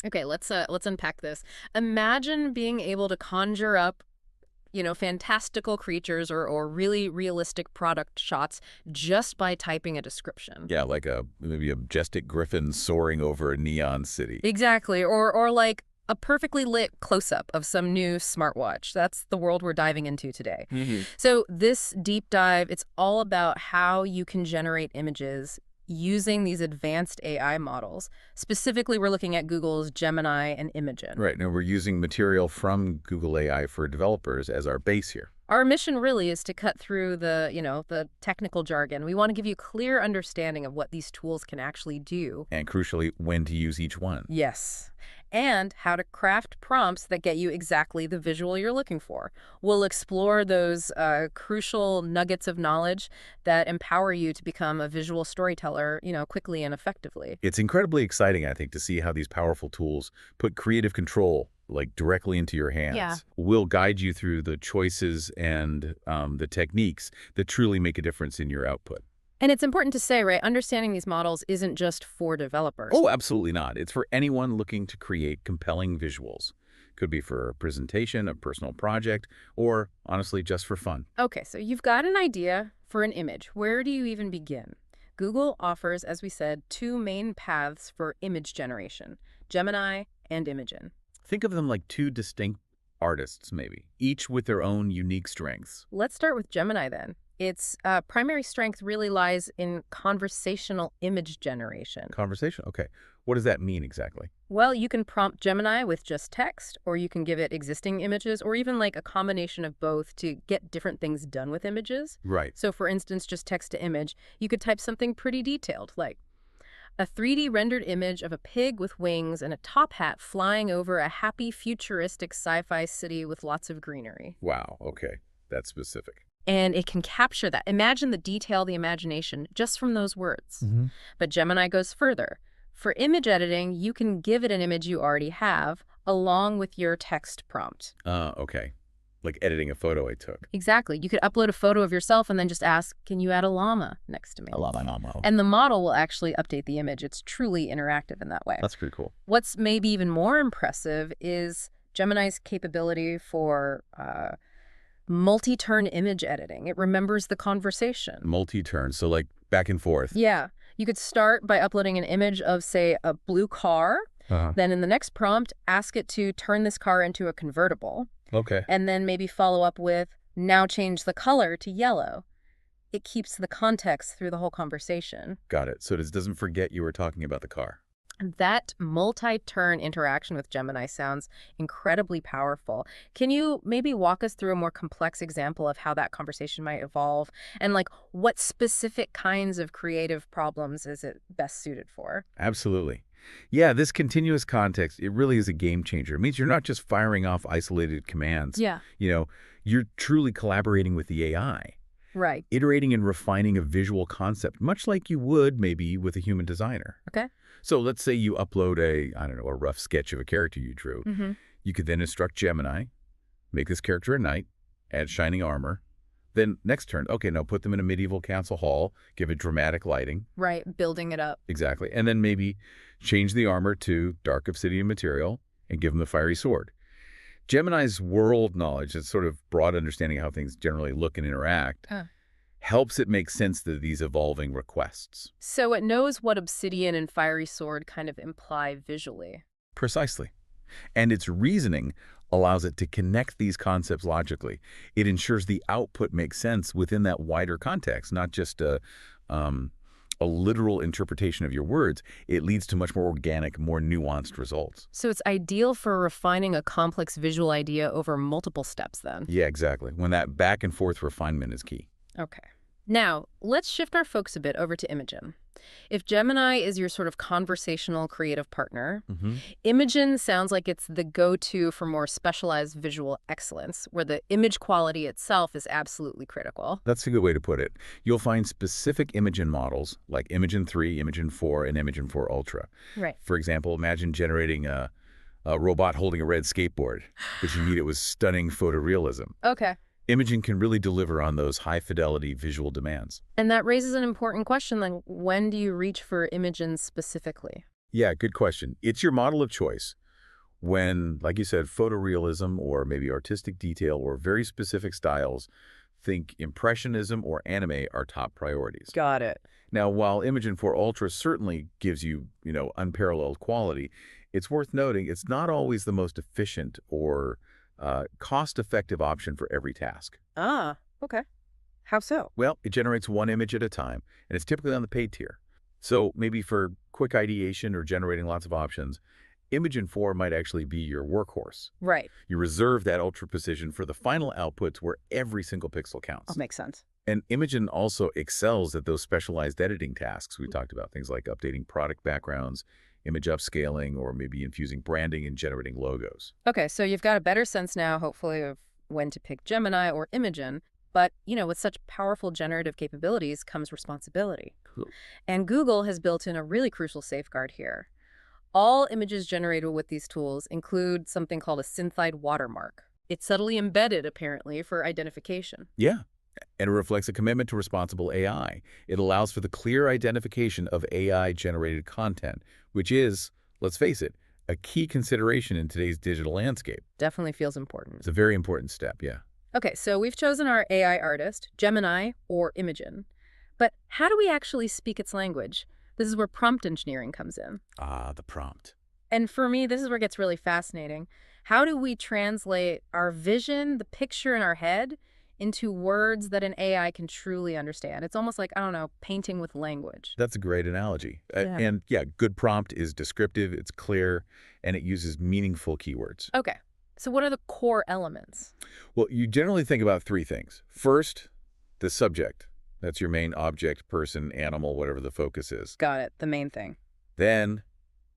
Okay, let's unpack this. Imagine being able to conjure up, fantastical creatures or really realistic product shots just by typing a description. Yeah, like maybe a majestic griffin soaring over a neon city. Exactly, or like a perfectly lit close-up of some new smartwatch. That's the world we're diving into today. So this deep dive, it's all about how you can generate images using these advanced AI models. Specifically, we're looking at Google's Gemini and Imagen. Right. Now we're using material from Google AI for developers as our base here. Our mission really is to cut through the technical jargon. We want to give you clear understanding of what these tools can actually do. And crucially, when to use each one. Yes. And how to craft prompts that get you exactly the visual you're looking for. We'll explore those crucial nuggets of knowledge that empower you to become a visual storyteller, quickly and effectively. It's incredibly exciting, I think, to see how these powerful tools put creative control directly into your hands. Yeah. We'll guide you through the choices and the techniques that truly make a difference in your output. And it's important to say, right, understanding these models isn't just for developers. Oh, absolutely not. It's for anyone looking to create compelling visuals. Could be for a presentation, a personal project, or honestly, just for fun. Okay, so you've got an idea for an image. Where do you even begin? Google offers, as we said, two main paths for image generation, Gemini and Imagen. Think of them like two distinct artists, maybe, each with their own unique strengths. Let's start with Gemini then. Its primary strength really lies in conversational image generation. Conversation? Okay. What does that mean exactly? Well, you can prompt Gemini with just text, or you can give it existing images, or even like a combination of both to get different things done with images. Right. So for instance, just text to image, you could type something pretty detailed, like a 3D rendered image of a pig with wings and a top hat flying over a happy futuristic sci-fi city with lots of greenery. Wow. Okay. That's specific. And it can capture that. Imagine the detail, the imagination, just from those words. But Gemini goes further. For image editing, you can give it an image you already have, along with your text prompt. Okay. Like editing a photo I took. Exactly. You could upload a photo of yourself and then just ask, can you add a llama next to me? I love my mama. And the model will actually update the image. It's truly interactive in that way. That's pretty cool. What's maybe even more impressive is Gemini's capability for multi-turn image editing. It remembers the conversation. Multi-turn, so like back and forth. Yeah. You could start by uploading an image of, say, a blue car. Then in the next prompt, ask it to turn this car into a convertible. Okay. And then maybe follow up with, now change the color to yellow. It keeps the context through the whole conversation. Got it. So it doesn't forget you were talking about the car. That multi-turn interaction with Gemini sounds incredibly powerful. Can you maybe walk us through a more complex example of how that conversation might evolve? And like, what specific kinds of creative problems is it best suited for? Absolutely. Yeah, this continuous context, it really is a game changer. It means you're not just firing off isolated commands. Yeah. You're truly collaborating with the AI, Right. iterating and refining a visual concept, much like you would maybe with a human designer. Okay. So let's say you upload a rough sketch of a character you drew. You could then instruct Gemini, make this character a knight, add shining armor. Then next turn, okay, now put them in a medieval council hall, give it dramatic lighting. Right. Building it up. Exactly. And then maybe change the armor to dark obsidian material and give them the fiery sword. Gemini's world knowledge, its sort of broad understanding of how things generally look and interact, helps it make sense of these evolving requests. So it knows what obsidian and fiery sword kind of imply visually. Precisely. And its reasoning allows it to connect these concepts logically. It ensures the output makes sense within that wider context, not just a literal interpretation of your words. It leads to much more organic, more nuanced results. So it's ideal for refining a complex visual idea over multiple steps then. Yeah, exactly. When that back and forth refinement is key. Okay. Now, let's shift our focus a bit over to Imagen. If Gemini is your sort of conversational creative partner, Imagen sounds like it's the go-to for more specialized visual excellence, where the image quality itself is absolutely critical. That's a good way to put it. You'll find specific Imagen models like Imagen 3, Imagen 4, and Imagen 4 Ultra. Right. For example, imagine generating a robot holding a red skateboard, but you need it with stunning photorealism. Okay. Imagen can really deliver on those high-fidelity visual demands. And that raises an important question, then when do you reach for Imagen specifically? Yeah, good question. It's your model of choice. When, like you said, photorealism or maybe artistic detail or very specific styles, think impressionism or anime are top priorities. Got it. Now, while Imagen 4 Ultra certainly gives you, unparalleled quality, it's worth noting it's not always the most efficient or cost-effective option for every task. Ah, okay. How so? Well, it generates one image at a time, and it's typically on the paid tier. So maybe for quick ideation or generating lots of options, Imagen 4 might actually be your workhorse. Right. You reserve that ultra precision for the final outputs where every single pixel Oh, counts. makes sense. And Imagen also excels at those specialized editing tasks we talked about, things like updating product backgrounds, image upscaling, or maybe infusing branding and generating logos. Okay, so you've got a better sense now, hopefully, of when to pick Gemini or Imagen. But, with such powerful generative capabilities comes responsibility. Cool. And Google has built in a really crucial safeguard here. All images generated with these tools include something called a synthide watermark. It's subtly embedded, apparently, for identification. Yeah, and it reflects a commitment to responsible AI. It allows for the clear identification of AI-generated content, which is, let's face it, a key consideration in today's digital landscape. Definitely feels important. It's a very important step, yeah. Okay, so we've chosen our AI artist, Gemini or Imagen. But how do we actually speak its language? This is where prompt engineering comes in. Ah, the prompt. And for me, this is where it gets really fascinating. How do we translate our vision, the picture in our head, into words that an AI can truly understand? It's almost like, I don't know, painting with language. That's a great analogy. Yeah. And yeah, good prompt is descriptive, it's clear, and it uses meaningful keywords. Okay, so what are the core elements? Well, you generally think about three things. First, the subject. That's your main object, person, animal, whatever the focus is. Got it, the main thing. Then,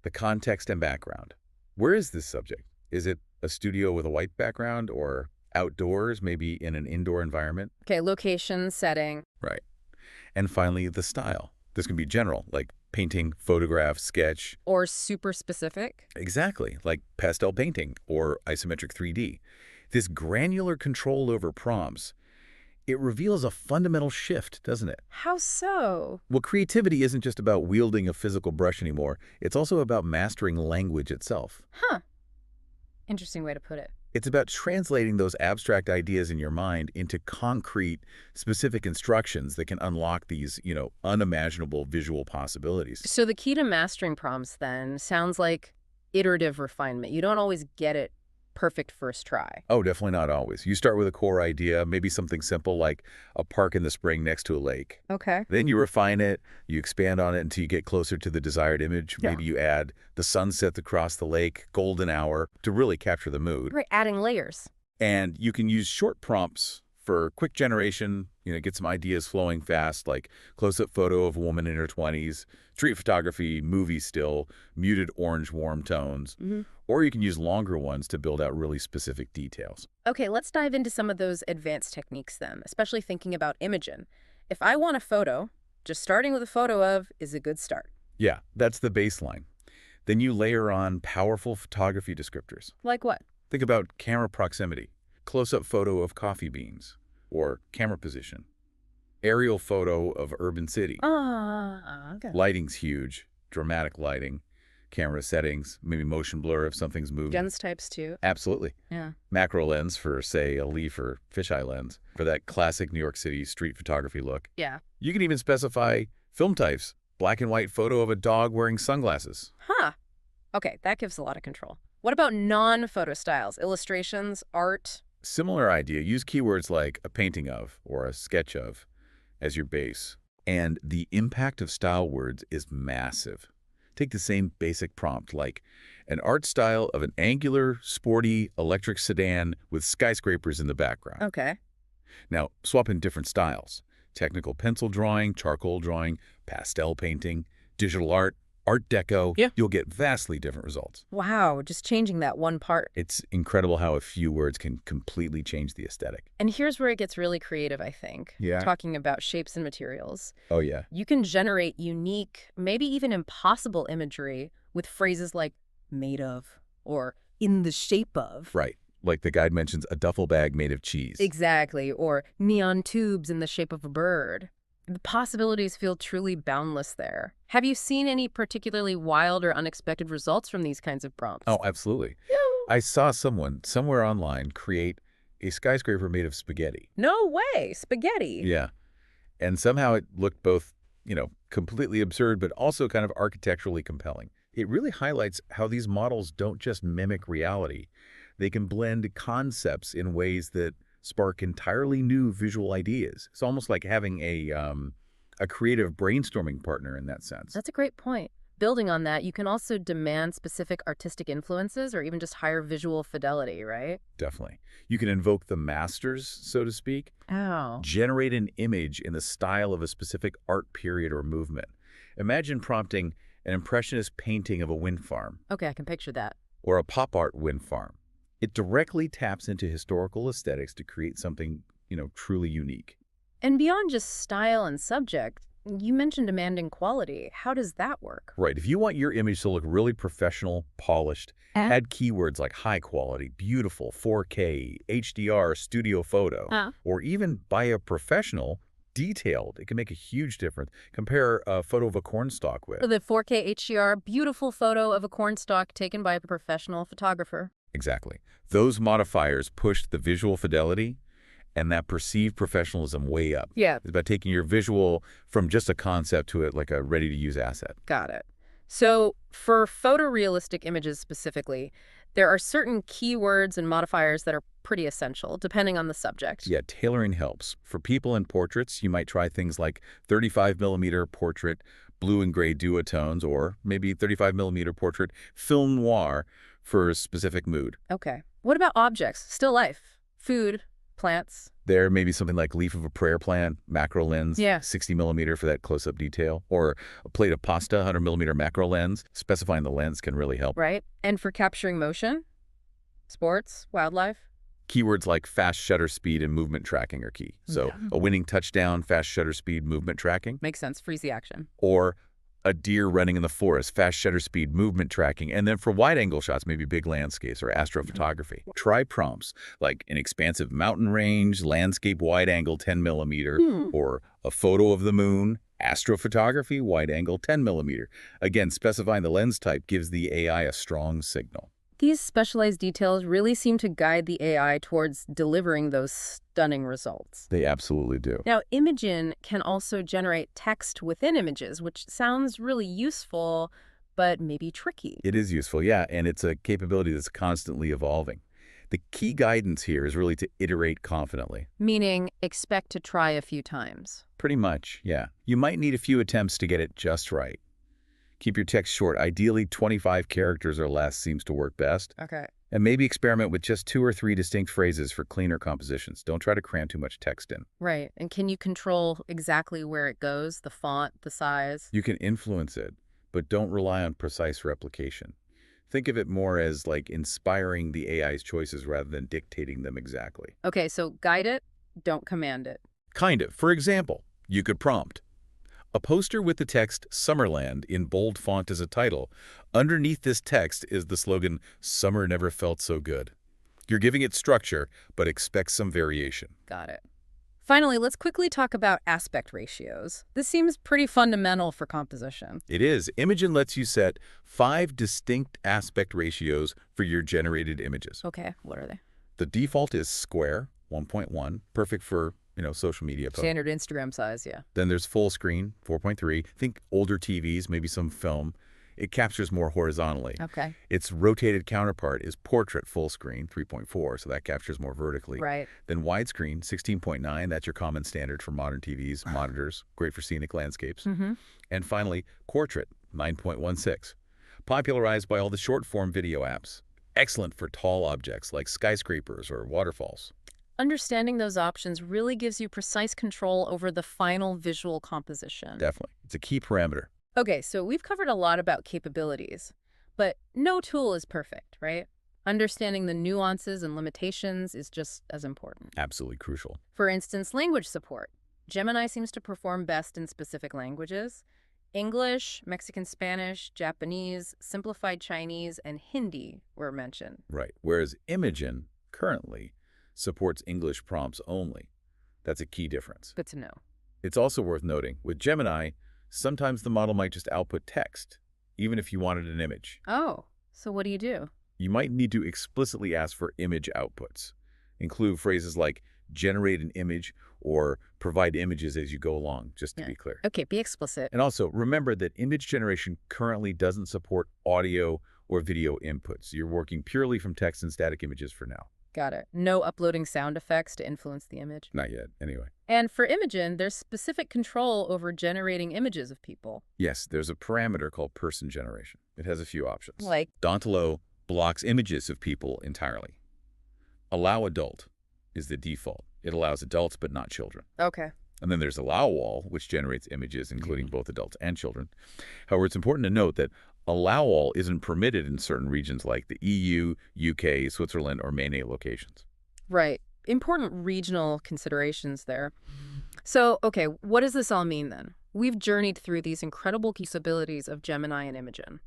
the context and background. Where is this subject? Is it a studio with a white background or outdoors, maybe in an indoor environment? Okay, location, setting. Right. And finally, the style. This can be general, like painting, photograph, sketch. Or super specific. Exactly, like pastel painting or isometric 3D. This granular control over prompts, it reveals a fundamental shift, doesn't it? How so? Well, creativity isn't just about wielding a physical brush anymore. It's also about mastering language itself. Huh. Interesting way to put it. It's about translating those abstract ideas in your mind into concrete, specific instructions that can unlock these, unimaginable visual possibilities. So the key to mastering prompts then sounds like iterative refinement. You don't always get it perfect first try. Oh, definitely not always. You start with a core idea, maybe something simple like a park in the spring next to a lake. Okay. Then you refine it, you expand on it until you get closer to the desired image. Yeah. Maybe you add the sunset across the lake, golden hour, to really capture the mood. Right, adding layers. And you can use short prompts for quick generation, get some ideas flowing fast, like close-up photo of a woman in her 20s, street photography, movie still, muted orange warm tones. Or you can use longer ones to build out really specific details. Okay, let's dive into some of those advanced techniques then, especially thinking about Imagen. If I want a photo, just starting with a photo of is a good start. Yeah, that's the baseline. Then you layer on powerful photography descriptors. Like what? Think about camera proximity, close-up photo of coffee beans, or camera position, aerial photo of urban city. Okay. Lighting's huge, dramatic lighting, camera settings, maybe motion blur if something's moving. Gens types too. Absolutely. Yeah. Macro lens for, say, a leaf or fisheye lens for that classic New York City street photography look. Yeah. You can even specify film types, black and white photo of a dog wearing sunglasses. Huh. Okay, that gives a lot of control. What about non-photo styles, illustrations, art? Similar idea. Use keywords like a painting of or a sketch of as your base. And the impact of style words is massive. Take the same basic prompt like an art style of an angular, sporty, electric sedan with skyscrapers in the background. Okay. Now, swap in different styles. Technical pencil drawing, charcoal drawing, pastel painting, digital art, Art Deco. Yeah. You'll get vastly different results. Wow, just changing that one part. It's incredible how a few words can completely change the aesthetic. And here's where it gets really creative, I think. Yeah. Talking about shapes and materials. Oh, yeah. You can generate unique, maybe even impossible imagery with phrases like made of or in the shape of. Right. Like the guide mentions a duffel bag made of cheese. Exactly. Or neon tubes in the shape of a bird. The possibilities feel truly boundless there. Have you seen any particularly wild or unexpected results from these kinds of prompts? Oh, absolutely. I saw someone somewhere online create a skyscraper made of spaghetti. No way! Spaghetti! Yeah. And somehow it looked both, completely absurd, but also kind of architecturally compelling. It really highlights how these models don't just mimic reality. They can blend concepts in ways that spark entirely new visual ideas. It's almost like having a creative brainstorming partner in that sense. That's a great point. Building on that, you can also demand specific artistic influences or even just higher visual fidelity, right? Definitely. You can invoke the masters, so to speak, Oh. generate an image in the style of a specific art period or movement. Imagine prompting an impressionist painting of a wind farm Okay, I can picture that. or a pop art wind farm. It directly taps into historical aesthetics to create something, truly unique. And beyond just style and subject, you mentioned demanding quality. How does that work? Right. If you want your image to look really professional, polished, add keywords like high quality, beautiful, 4K, HDR, studio photo, or even by a professional, detailed. It can make a huge difference. Compare a photo of a cornstalk with. The 4K HDR, beautiful photo of a cornstalk taken by a professional photographer. Exactly. Those modifiers pushed the visual fidelity and that perceived professionalism way up. Yeah. It's about taking your visual from just a concept to like a ready-to-use asset. Got it. So for photorealistic images specifically, there are certain keywords and modifiers that are pretty essential, depending on the subject. Yeah, tailoring helps. For people in portraits, you might try things like 35mm portrait, blue and gray duotones, or maybe 35mm portrait film noir for a specific mood. Okay. What about objects? Still life, food, plants? There may be something like leaf of a prayer plant, macro lens, Yeah. 60mm for that close-up detail, or a plate of pasta, 100mm macro lens. Specifying the lens can really help. Right. And for capturing motion, sports, wildlife? Keywords like fast shutter speed and movement tracking are key. So Yeah. a winning touchdown, fast shutter speed, movement tracking, Makes sense. Freeze the action. or a deer running in the forest, fast shutter speed, movement tracking. And then for wide-angle shots, maybe big landscapes or astrophotography. Try prompts like an expansive mountain range, landscape wide-angle 10mm, or a photo of the moon, astrophotography, wide-angle 10mm. Again, specifying the lens type gives the AI a strong signal. These specialized details really seem to guide the AI towards delivering those stunning results. They absolutely do. Now, Imagen can also generate text within images, which sounds really useful, but maybe tricky. It is useful, yeah, and it's a capability that's constantly evolving. The key guidance here is really to iterate confidently. Meaning, expect to try a few times. Pretty much, yeah. You might need a few attempts to get it just right. Keep your text short. Ideally, 25 characters or less seems to work best. Okay. And maybe experiment with just 2 or 3 distinct phrases for cleaner compositions. Don't try to cram too much text in. Right. And can you control exactly where it goes, the font, the size? You can influence it, but don't rely on precise replication. Think of it more as like inspiring the AI's choices rather than dictating them exactly. Okay, so guide it, don't command it. Kind of. For example, you could prompt a poster with the text Summerland in bold font as a title. Underneath this text is the slogan, "Summer never felt so good." You're giving it structure, but expect some variation. Got it. Finally, let's quickly talk about aspect ratios. This seems pretty fundamental for composition. It is. Imagen lets you set 5 distinct aspect ratios for your generated images. Okay, what are they? The default is square, 1.1, perfect for social media posts. Standard Instagram size, yeah. Then there's full screen, 4.3. Think older TVs, maybe some film. It captures more horizontally. Okay. Its rotated counterpart is portrait full screen, 3.4, so that captures more vertically. Right. Then widescreen, 16.9. That's your common standard for modern TVs, monitors, great for scenic landscapes. And finally, portrait, 9.16. Popularized by all the short-form video apps. Excellent for tall objects like skyscrapers or waterfalls. Understanding those options really gives you precise control over the final visual composition. Definitely. It's a key parameter. Okay, so we've covered a lot about capabilities, but no tool is perfect, right? Understanding the nuances and limitations is just as important. Absolutely crucial. For instance, language support. Gemini seems to perform best in specific languages. English, Mexican Spanish, Japanese, simplified Chinese, and Hindi were mentioned. Right. Whereas Imagen currently supports English prompts only. That's a key difference. Good to know. It's also worth noting, with Gemini, sometimes the model might just output text, even if you wanted an image. Oh, so what do you do? You might need to explicitly ask for image outputs. Include phrases like generate an image or provide images as you go along, just to be clear. Okay, be explicit. And also, remember that image generation currently doesn't support audio or video inputs. You're working purely from text and static images for now. Got it. No uploading sound effects to influence the image. Not yet, anyway. And for Imagen, there's specific control over generating images of people. Yes, there's a parameter called person generation. It has a few options. Like? DALL blocks images of people entirely. Allow adult is the default. It allows adults but not children. Okay. And then there's Allow All, which generates images, including both adults and children. However, it's important to note that Allow All isn't permitted in certain regions like the EU, UK, Switzerland, or MENA locations. Right. Important regional considerations there. So, okay, what does this all mean then? We've journeyed through these incredible capabilities of Gemini and Imagen.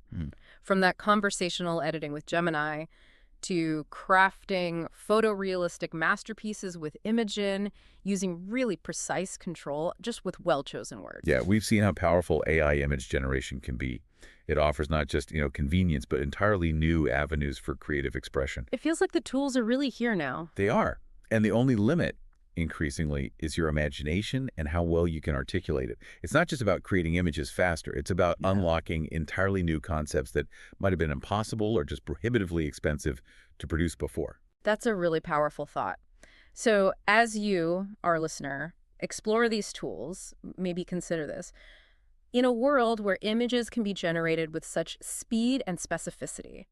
From that conversational editing with Gemini to crafting photorealistic masterpieces with Imagen, using really precise control just with well-chosen words. Yeah, we've seen how powerful AI image generation can be. It offers not just, convenience, but entirely new avenues for creative expression. It feels like the tools are really here now. They are. And the only limit, increasingly, is your imagination and how well you can articulate it. It's not just about creating images faster. It's about unlocking entirely new concepts that might have been impossible or just prohibitively expensive to produce before. That's a really powerful thought. So as you, our listener, explore these tools, maybe consider this. In a world where images can be generated with such speed and specificity,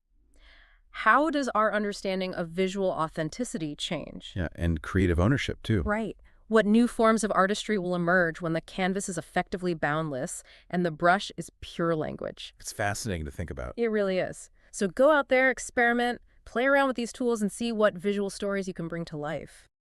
how does our understanding of visual authenticity change? Yeah, and creative ownership, too. Right. What new forms of artistry will emerge when the canvas is effectively boundless and the brush is pure language? It's fascinating to think about. It really is. So go out there, experiment, play around with these tools, and see what visual stories you can bring to life.